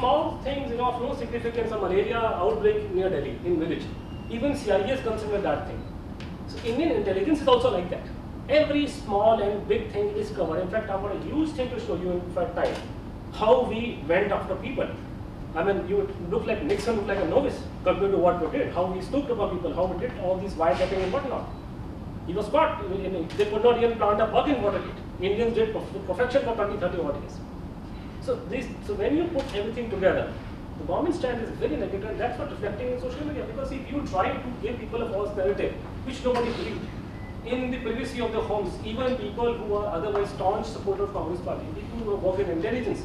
small things, of no significance, a malaria outbreak near Delhi, in village. Even CIA is concerned with that thing. So Indian intelligence is also like that. Every small and big thing is covered. In fact, I've got a huge thing to show you in fact time. How we went after people. I mean, you look like Nixon looked like a novice compared to what we did. How we snooped about people, how we did all these wiretapping and whatnot. He was caught. They could not even plant a bug in Watergate. Indians did perfection for 20, 30 odd years. So when you put everything together, the government stand is very negative, and that's what reflecting in social media. Because if you try to give people a false narrative, which nobody believed, in the privacy of their homes, even people who are otherwise staunch supporters of Congress Party, people who work in intelligence,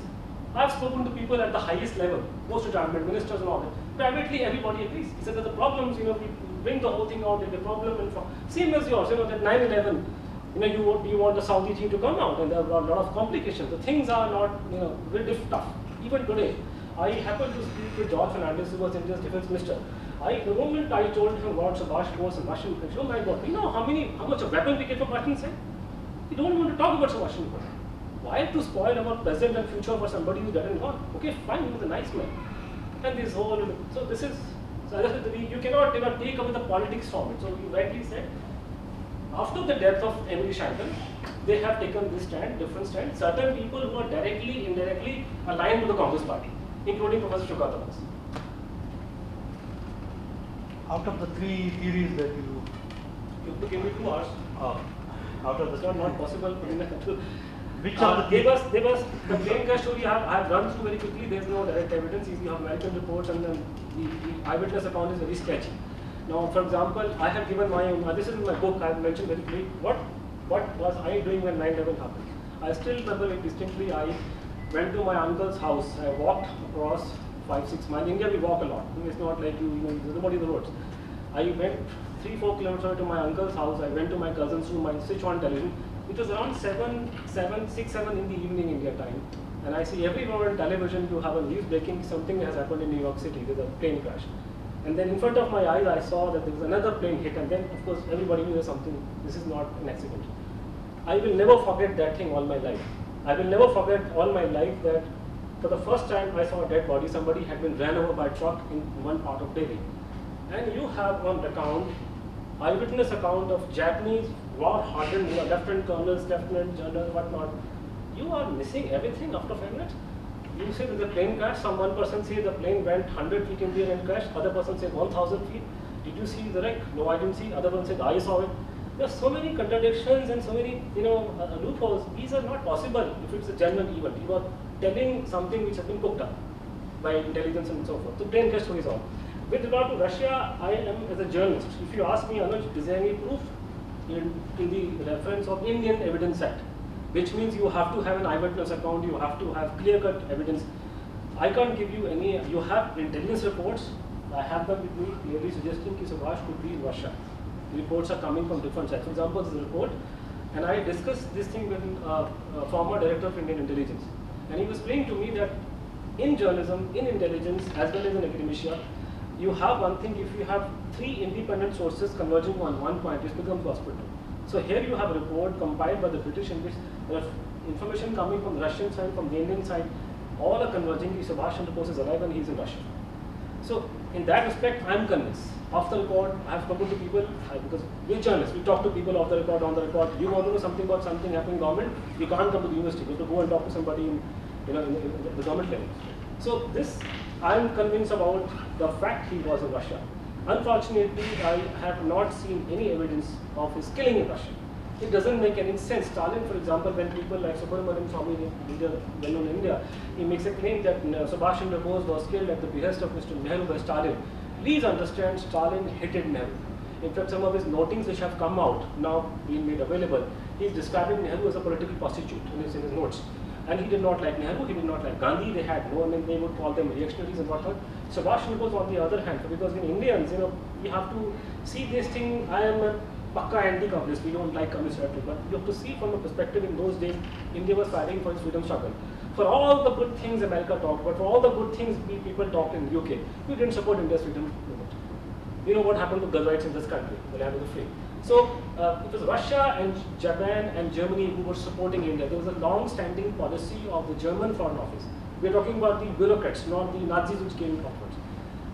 I've spoken to people at the highest level, post-retirement ministers and all that. Privately, everybody agrees. He said that the problems, we bring the whole thing out, the problem, and same as yours, that 9/11. You want the Saudi team to come out, and there are a lot of complications. The things are not, very tough. Even today, I happened to speak with George Fernandez, who was India's defense minister. The moment I told him about Subhash Bose and Russian country, oh my God, how much of weapon we get from Russian side? We don't want to talk about Subhash Bose. Why to spoil our present and future for somebody who doesn't want? Okay, fine, he was a nice man. And this whole, you cannot take away the politics from it. So you rightly said, after the death of Emily Shanton, they have taken this stand, different stand. Certain people who are directly, indirectly aligned with the Congress Party, including Professor Shaukat Abbas. Out of the three theories that you have to give me 2 hours. Out of the not possible. Which of the there was the plane crash story. I have run through very quickly. There is no direct evidence. You have American reports, and then the eyewitness account is very sketchy. Now, for example, I have given my own. This is in my book. I have mentioned very clearly what was I doing when 9/11 happened. I still remember it distinctly. I went to my uncle's house. I walked across 5-6 miles. In India, we walk a lot. It's not like there's nobody on the roads. I went 3-4 kilometers to my uncle's house. I went to my cousin's room. I switched on television. It was around 6-7 in the evening India time. And I see everywhere on television you have a news breaking, something has happened in New York City, there's a plane crash. And then in front of my eyes I saw that there was another plane hit, and then of course everybody knew something, this is not an accident. I will never forget that thing all my life. I will never forget all my life that for the first time I saw a dead body, somebody had been ran over by a truck in one part of Delhi. And you have on account, eyewitness account of Japanese war-hardened lieutenant colonels, lieutenant generals, whatnot. You are missing everything after 5 minutes. You say that the plane crashed, one person says the plane went 100 feet in the air and crashed, other person says 1,000 feet. Did you see the wreck? No, I didn't see. Other one said, I saw it. There are so many contradictions and so many, loopholes. These are not possible if it's a genuine event. You are telling something which has been cooked up by intelligence and so forth. So plane crash story is all. With regard to Russia, I am as a journalist. If you ask me, Anuj, is there any proof in the reference of Indian Evidence Act, which means you have to have an eyewitness account, you have to have clear-cut evidence. I can't give you any. You have intelligence reports. I have them with me clearly suggesting that Subhash could be in Russia. The reports are coming from different sides. For example, this is a report, and I discussed this thing with a former director of Indian intelligence, and he was explaining to me that in journalism, in intelligence, as well as in academia, you have one thing. If you have 3 independent sources converging on one point, it becomes gospel. So here you have a report compiled by the British, in which there are information coming from the Russian side, from the Indian side, all are converging. Subhash Chandra Bose is alive and he is in Russia. So in that respect, I am convinced. Off the record, I have spoken to people, because we're journalists, we talk to people off the record, on the record. You want to know something about something happening in government, you can't come to the university, you have to go and talk to somebody in the government level. So this, I am convinced about the fact he was in Russia. Unfortunately, I have not seen any evidence of his killing in Russia. It doesn't make any sense. Stalin, for example, when people like Subramanian Swamy, leader well known in India, he makes a claim that Subhash Chandra Bose was killed at the behest of Mr. Nehru by Stalin. Please understand, Stalin hated Nehru. In fact, some of his notings which have come out, now being made available, he is describing Nehru as a political prostitute in his notes. And he did not like Nehru, he did not like Gandhi, they had no, they would call them reactionaries and whatnot. Subhash Chandra Bose, on the other hand, because in Indians, we have to see this thing. I am a pakka anti-communist, we don't like communist rhetoric, but you have to see from a perspective. In those days, India was fighting for its freedom struggle. For all the good things America talked about, for all the good things people talked in the UK, we didn't support India's freedom movement. You know what happened to girl rights in this country, the land of the free. So it was Russia and Japan and Germany who were supporting India. There was a long-standing policy of the German Foreign Office We are talking about the bureaucrats, not the Nazis which came afterwards.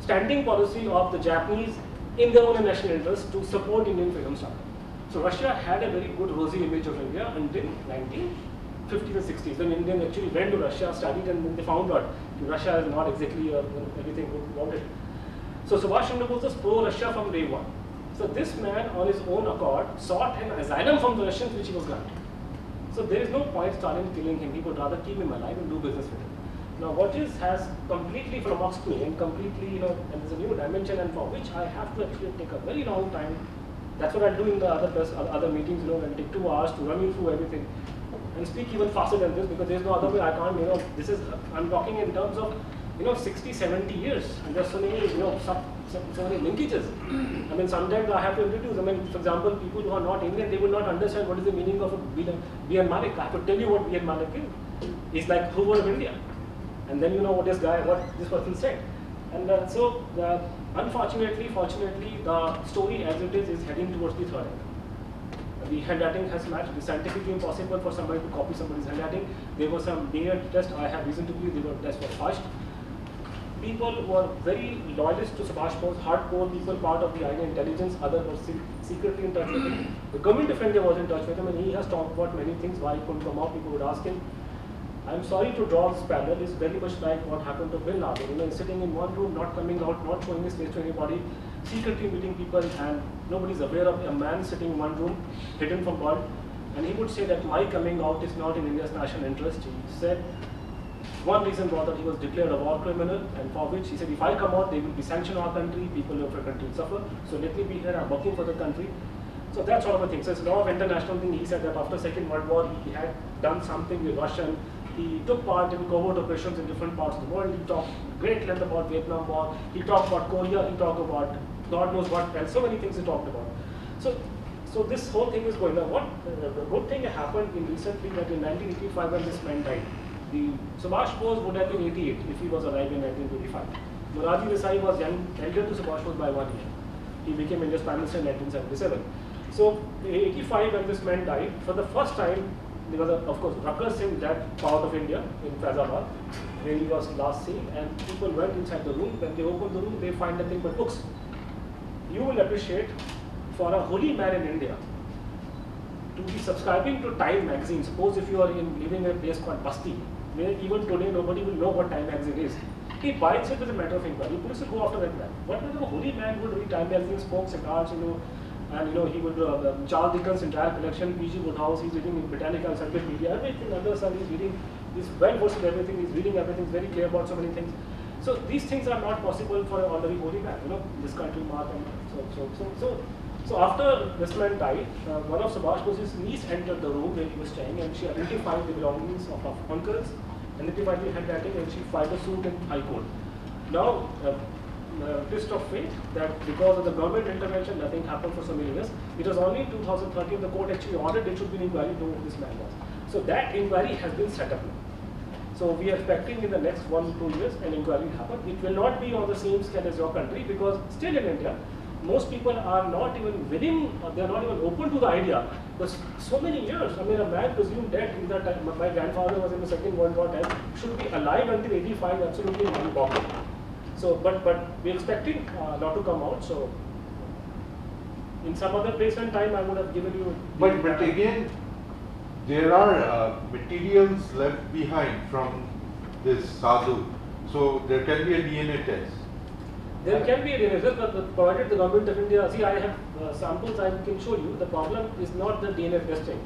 Standing policy of the Japanese in their own national interest to support Indian freedom struggle. So Russia had a very good rosy image of India until 1950s and 60s. When Indians actually went to Russia, studied, and then they found out Russia is not exactly everything good about it. So Subhash Chandra Bose was pro-Russia from day one. So this man, on his own accord, sought an asylum from the Russians, which he was granted. So there is no point Stalin killing him. He would rather keep him alive and do business with him. Now, what has completely flummoxed me and completely, and there's a new dimension, and for which I have to actually take a very long time. That's what I'll do in the other meetings. I'll take 2 hours to run you through everything and speak even faster than this, because there's no other way I can't. This is, I'm talking in terms of 60, 70 years, and there's so many, so many linkages. I mean, sometimes I have to introduce. I mean, for example, people who are not Indian, they will not understand what is the meaning of B.N. Malik. I have to tell you what B.N. Malik is. He's like Hoover of India, and then you know what this person said. And unfortunately, fortunately, the story as it is heading towards the third end. The handwriting has matched. It's scientifically impossible for somebody to copy somebody's handwriting. There was some DNA test. I have reason to believe they were tests were fudged. People were very loyalist to Subhash Bose, hardcore people, part of the INA intelligence, others were secretly in touch with him. The government of India was in touch with him, and he has talked about many things, why he couldn't come out. People would ask him. I'm sorry to draw this parallel, it's very much like what happened to Bin Laden. He's sitting in one room, not coming out, not showing his face to anybody, secretly meeting people, and nobody's aware of a man sitting in one room, hidden from world. And he would say that my coming out is not in India's national interest. He said, one reason was that he was declared a war criminal, and for which he said, if I come out, they will be sanctioned our country, people of our country will suffer. So let me be here, I'm working for the country. So that sort of a thing. So it's a lot of international thing. He said that after Second World War, he had done something with Russia. He took part in covert operations in different parts of the world. He talked great length about Vietnam War. He talked about Korea. He talked about God knows what else. So many things he talked about. So this whole thing is going on. What the good thing happened in recently that in 1985 when this man died, the Subhash Bose would have been 88 if he was alive in 1925. Morarji Desai was elder to Subhash Bose by 1 year. He became India's Prime Minister in 1977. So in 85 when this man died, for the first time, there was, of course, Rakhar Singh, that part of India in Faizabad, where he was last seen, and people went inside the room. When they opened the room, they find nothing but books. You will appreciate, for a holy man in India, to be subscribing to Time magazine. Suppose if you are living in a place called Basti, where even today nobody will know what Time magazine is. He buys it as a matter of inquiry. Police will go after that man. What kind of a holy man would read Time magazine, smoke cigars, and he would Charles Dickens' entire collection, P.G. Woodhouse, he's reading Britannica, Encyclopedia, everything under sun, he's reading, he's well versed in everything, he's reading everything, he's very clear about so many things. So these things are not possible for an ordinary holy man, this country mark and so after this man died, one of Subhash Bose's niece entered the room where he was staying, and she identified the belongings of her uncles, identified the handwriting, and she filed a suit in High Court. Now, twist of fate that because of the government intervention, nothing happened for so many years. It was only in 2013 the court actually ordered there should be an inquiry to who this man was. So that inquiry has been set up now. So we are expecting in the next 1-2 years an inquiry will happen. It will not be on the same scale as your country, because still in India, most people are not even willing, they are not even open to the idea. Because so many years, I mean, a man presumed dead in that time. My grandfather was in the Second World War time, should be alive until 85, absolutely mind-boggling. So, but we're expecting a lot to come out. So, in some other place and time, I would have given you. But again, there are materials left behind from this sadhu. So there can be a DNA test. There can be a DNA test, but provided the government of India. See, I have samples I can show you. The problem is not the DNA testing.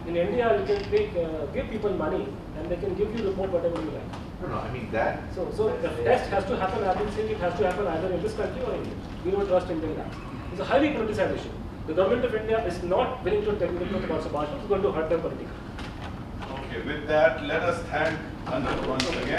In India, you can give people money, and they can give you report whatever you like. No, I mean that. So the test has to happen. I've been saying it has to happen either in this country or India. We don't trust Indian labs. It's a highly politicized issue. The government of India is not willing to tell the truth about Subhash Bose. It's going to hurt them politically. Okay, with that, let us thank Anup once again.